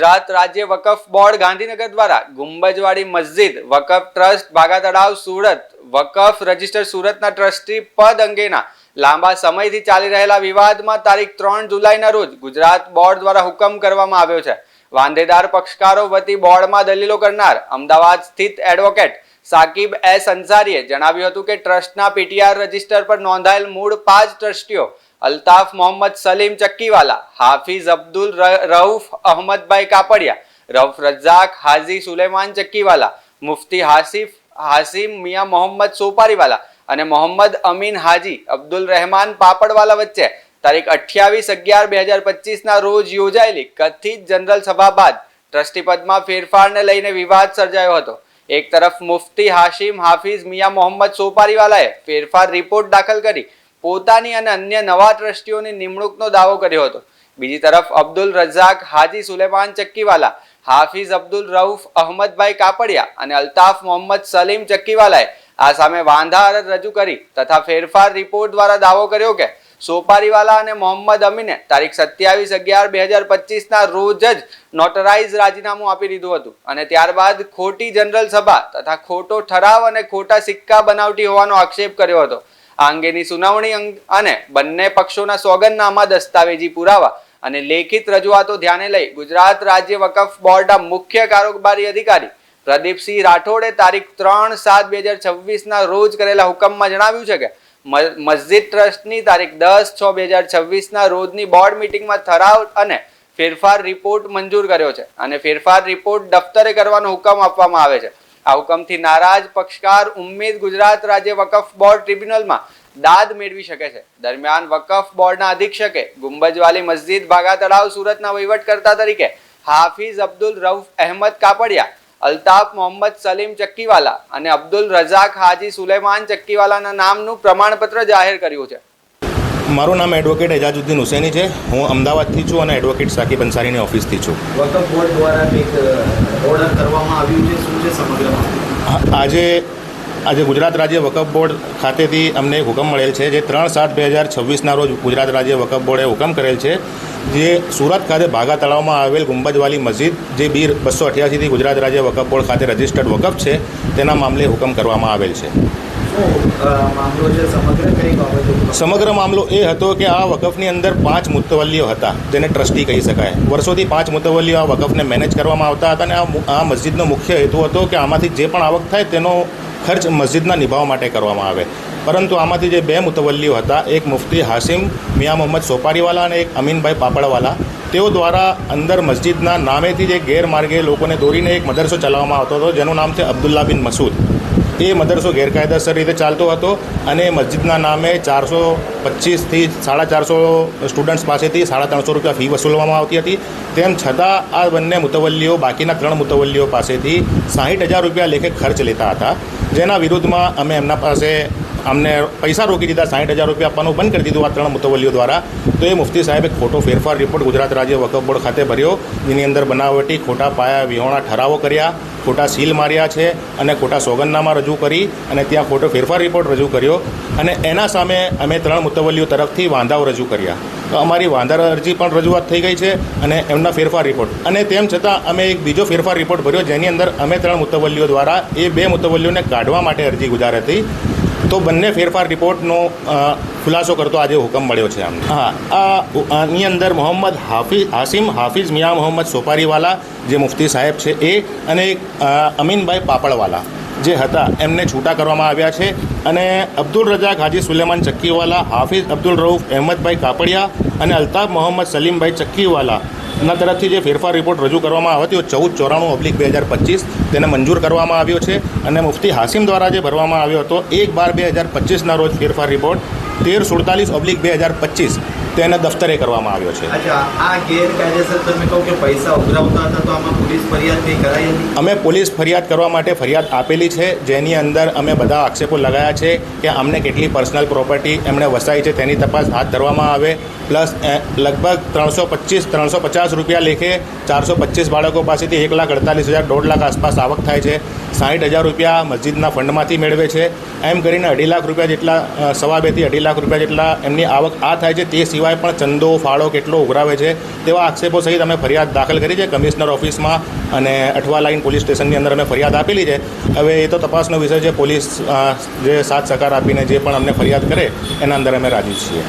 ગુજરાત રાજ્ય વકફ બોર્ડ ગાંધીનગર દ્વારા ગુંબજવાડી મસ્જિદ વકફ ટ્રસ્ટ ભાગા તળાવ સુરત વકફ રજિસ્ટર સુરતના ટ્રસ્ટી પદ અંગેના લાંબા સમયથી ચાલી રહેલા વિવાદમાં તારીખ 3 જુલાઈના રોજ ગુજરાત બોર્ડ દ્વારા હુકમ કરવામાં આવ્યો છે। વાંધેદાર પક્ષકારો વતી બોર્ડમાં દલીલો કરનાર અમદાવાદ સ્થિત એડવોકેટ સાકિબ એસ અંસારીએ જણાવ્યું હતું કે ટ્રસ્ટના પીટીઆર રજિસ્ટર પર નોંધાયેલ મૂળ 5 ટ્રસ્ટીઓ અલ્તાફ મોહમ્મદ સલીમ ચક્કીવાલા, હાફિઝ અબ્દુલ રઉફ અહમદભાઈ કાપડિયા, રઉફ રઝાક હાજી સુલેમાન ચક્કીવાલા, મુફ્તી હાસિમ મિયા મોહમ્મદ સોપારીવાલા અને મોહમ્મદ અમીન હાજી અબ્દુલ રહેમાન પાપડવાલા વચ્ચે તારીખ 28/11/2025 રોજ યોજાયેલી કથિત જનરલ સભા બાદ ટ્રસ્ટી પદમાં ફેરફારને લઈને વિવાદ સર્જાયો હતો। એક તરફ મુફ્તી હાફિઝ મિયા મોહમ્મદ સોપારીવાલાએ ફેરફાર રિપોર્ટ દાખલ કરી પોતાની અને અન્ય નવા ટ્રસ્ટીઓની નિમણૂકનો દાવો કર્યો હતો। બીજી તરફ અબ્દુલ રઝાક હાજી સુલેમાન ચક્કીવાલા, હાફિઝ અબ્દુલ રઉફ અહમદભાઈ કાપડિયા અને અલ્તાફ મોહમ્મદ સલીમ ચક્કીવાલાએ આ સામે વાંધા અરજ રજૂ કરી તથા ફેરફાર રિપોર્ટ દ્વારા દાવો કર્યો કે સોપારીવાલા અને મોહમ્મદ અમીને તારીખ 27/11/2025 રોજ જ નોટરાઇઝ રાજીનામું આપી દીધું હતું અને ત્યારબાદ ખોટી જનરલ સભા તથા ખોટો ઠરાવ અને ખોટા સિક્કા બનાવટી હોવાનો આક્ષેપ કર્યો હતો। આ અંગેની સુનાવણી અને બંને પક્ષોના સોગંદનામા, દસ્તાવેજી પુરાવા અને લેખિત રજૂઆતો ધ્યાને લઈ ગુજરાત રાજ્ય વકફ બોર્ડના મુખ્ય કારોબારી અધિકારી પ્રદીપસિંહ રાઠોડે તારીખ 3/7/2026 રોજ કરેલા હુકમમાં જણાવ્યું છે કે મસ્જિદ ટ્રસ્ટની તારીખ 10/6/2026 રોજની બોર્ડ મિટિંગમાં ઠરાવ અને ફેરફાર રિપોર્ટ મંજૂર કર્યો છે અને ફેરફાર રિપોર્ટ દફતરે કરવાનો હુકમ આપવામાં આવે છે। આ હુકમથી નારાજ પક્ષકાર ઉમ્મીદ ગુજરાત રાજ્ય વકફ બોર્ડ ટ્રિબ્યુનલમાં દાદ મેળવી શકે છે। દરમિયાન વકફ બોર્ડના અધિક્ષકે ગુંબજવાલી મસ્જિદ ભાગા તળાવ સુરતના વહીવટકર્તા તરીકે હાફિઝ અબ્દુલ રઉફ અહેમદ કાપડિયા, અલ્તાફ મોહમ્મદ સલીમ ચક્કીવાલા અને અબ્દુલ રઝાક હાજી સુલેમાન ચક્કીવાલાના નામનું પ્રમાણપત્ર જાહેર કર્યું છે। મારું નામ એડવોકેટ એજાજુદ્દીન હુસૈની છે। હું અમદાવાદથી છું અને એડવોકેટ સાકિબ અંસારીની ઓફિસથી છું। વકફ બોર્ડ દ્વારા એક ઓર્ડર કરવામાં આવ્યું છે, શું છે સમગ્ર મામલો? આજે ગુજરાત રાજ્ય વકફ બોર્ડ ખાતેથી અમને એક હુકમ મળેલ છે, જે 3/7/2026 રોજ ગુજરાત રાજ્ય વકફ બોર્ડે હુકમ કરેલ છે, જે સુરત ખાતે ભાગા તળાવમાં આવેલ ગુંબજવાલી મસ્જિદ જે બી 288થી ગુજરાત રાજ્ય વકફ બોર્ડ ખાતે રજિસ્ટર્ડ વકફ છે તેના મામલે હુકમ કરવામાં આવેલ છે। સમગ્ર મામલો એ હતો કે આ વકફની અંદર 5 મુતવલ્લીઓ હતા, જેને ટ્રસ્ટી કહી શકાય। વર્ષોથી 5 મુતવલ્લીઓ આ વકફને મેનેજ કરવામાં આવતા હતા અને આ મસ્જિદનો મુખ્ય હેતુ હતો કે આમાંથી જે પણ આવક થાય તેનો ખર્ચ મસ્જિદના નિભાવવા માટે કરવામાં આવે। પરંતુ આમાંથી જે 2 મુતવલ્લીઓ હતા, એક મુફ્તી હાસિમ મિયા મોહમ્મદ સોપારીવાલા અને એક અમીનભાઈ પાપડવાલા, તેઓ દ્વારા અંદર મસ્જિદના નામેથી જે ગેરમાર્ગે લોકોને દોરીને એક મદરસો ચલાવવામાં આવતો હતો, જેનું નામ છે અબ્દુલ્લા બિન મસૂદ। એ મદરસો ગેરકાયદેસર રીતે ચાલતો હતો અને મસ્જિદના નામે 425થી 450 સ્ટુડન્ટ્સ પાસેથી 350 રૂપિયા ફી વસૂલવામાં આવતી હતી। તેમ છતાં આ બંને મુતવલ્લીઓ બાકીના 3 મુતવલ્લીઓ પાસેથી 60,000 રૂપિયા લેખે ખર્ચ લેતા હતા, જેના વિરુદ્ધમાં અમે એમના પાસે અમને પૈસા રોકી દીધા, 60,000 રૂપિયા આપવાનું બંધ કરી દીધું આ 3 મુતવલ્લીઓ દ્વારા। તો એ મુફ્તી સાહેબે ખોટો ફેરફાર રિપોર્ટ ગુજરાત રાજ્ય વકફ બોર્ડ ખાતે ભર્યો, જેની અંદર બનાવટી ખોટા પાયા વિહોણા ઠરાવો કર્યા, ખોટા સીલ માર્યા છે અને ખોટા સોગંદનામા રજૂ કરી અને ત્યાં ખોટો ફેરફાર રિપોર્ટ રજૂ કર્યો અને એના સામે અમે 3 મુતવલ્લીઓ તરફથી વાંધાઓ રજૂ કર્યા। તો અમારી વાંધા અરજી પણ રજૂઆત થઈ ગઈ છે અને એમના ફેરફાર રિપોર્ટ, અને તેમ છતાં અમે એક બીજો ફેરફાર રિપોર્ટ ભર્યો, જેની અંદર અમે 3 મુતવલ્લીઓ દ્વારા એ 2 મુતવલ્લીઓને કાઢવા માટે અરજી ગુજારી હતી। તો બંને ફેરફાર રિપોર્ટનો ખુલાસો કરતો આજે હુકમ મળ્યો છે અમને। આની અંદર મોહમ્મદ હાફિઝ મિયા મોહમ્મદ સોપારીવાલા જે મુફ્તી સાહેબ છે એ અને એક અમીનભાઈ પાપડવાલા જે હતા એમને છૂટા કરવામાં આવ્યા છે અને અબ્દુલ રઝાક હાજી સુલેમાન ચક્કીવાલા, હાફિઝ અબ્દુલ રઉફ અહેમદભાઈ કાપડિયા અને અલ્તાફ મોહમ્મદ સલીમભાઈ ચક્કીવાલા ના તરફથી જે ફેરફાર રિપોર્ટ રજૂ કરવામાં આવ્યો હતો 1494/2025 તેને મંજૂર કરવામાં આવ્યો છે અને મુફ્તી હાસિમ દ્વારા જે ભરવામાં આવ્યો હતો 1/12/2025 રોજ ફેરફાર રિપોર્ટ 13/47/2025 તેને દફતરે કરવામાં આવ્યો છે। આ ગેરકાયદેસર તમે કહો કે પૈસા ઉઘરાવતા હતા, તો આમાં પોલીસ ફરિયાદ કંઈ કરાઈ હતી? અમે પોલીસ ફરિયાદ કરવા માટે ફરિયાદ આપેલી છે, જેની અંદર અમે બધા આક્ષેપો લગાયા છે કે અમને કેટલી પર્સનલ પ્રોપર્ટી એમણે વસાઈ છે તેની તપાસ હાથ ધરવામાં આવે, પ્લસ લગભગ 350 રૂપિયા લેખે 425 બાળકો પાસેથી 1,48,000 1.5 લાખ આસપાસ આવક થાય છે। 60,000 રૂપિયા મસ્જિદના ફંડમાંથી મેળવે છે। એમ કરીને 2.5 લાખ રૂપિયા જેટલા 2.5 થી 2.5 લાખ રૂપિયા જેટલા એમની આવક આ થાય છે। તે સિવાય સિવાય પણ ચંદો ફાળો કેટલો ઉઘરાવે છે તેવા આક્ષેપો સહિત અમે ફરિયાદ દાખલ કરી છે કમિશનર ઓફિસમાં અને અઠવા લાઈન પોલીસ સ્ટેશનની અંદર અમે ફરિયાદ આપેલી છે. હવે એ તો તપાસનો વિષય છે. પોલીસ જે સાથ સહકાર આપીને જે પણ અમને ફરિયાદ કરે એના અંદર અમે રાજી છીએ.